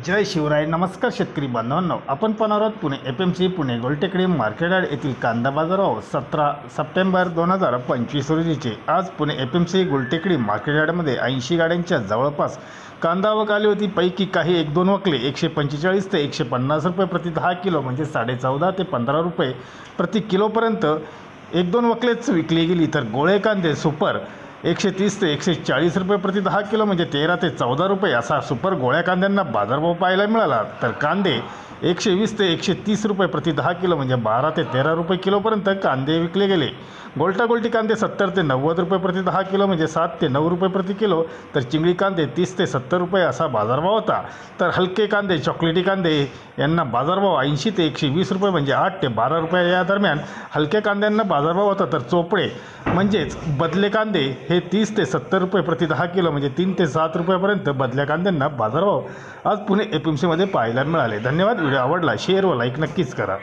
जय शिवराय. नमस्कार शेतकरी बांधवांनो, आपण पाहणार आहोत Pune FMC Pune Gultekdi market yard येथील कांदा बाजारभाव 17 सप्टेंबर 2025 रोजीचे. आज पुणे FMC गोलटेकडी मार्केट यार्डमध्ये 80 गाड्यांच्या जवळपास कांदा आवक आली होती. पैकी काही 1-2 वकले 145 ते 150 रुपये प्रति 10 किलो म्हणजे 14.5 ते 15 रुपये प्रति किलोपर्यंत 1-2 वकलेच विकली गेली. तर गोळे कांदे सुपर 130 ते 140 रुपये प्रति 10 किलो म्हणजे 13 ते 14 रुपये असा सुपर गोळ्या कांद्यांना बाजारभाव पाहायला मिळाला. तर कांदे 120 ते 130 रुपये प्रति 10 किलो म्हणजे 12 ते 13 रुपये किलोपर्यंत कांदे विकले गेले. गोल्टी कांदे 70 ते 90 रुपये प्रति 10 किलो म्हणजे 7 ते 9 रुपये प्रति किलो. तर चिंगळी कांदे 30 ते 70 रुपये असा बाजारभाव होता. तर हलके कांदे चॉकलेटी कांदे यांना बाजारभाव 80 ते 120 रुपये म्हणजे 8 ते 12 रुपये या दरम्यान हलक्या कांद्यांना बाजारभाव होता. तर चोपडे म्हणजेच बदले कांदे हे 30 ते 70 रुपये प्रति 10 किलो म्हणजे 3 ते 7 रुपयापर्यंत बदल्या कांद्यांना बाजारभाव आज पुणे FMC मध्ये पाहायला मिळाले. धन्यवाद. व्हिडिओ आवडला शेअर व लाईक नक्कीच करा.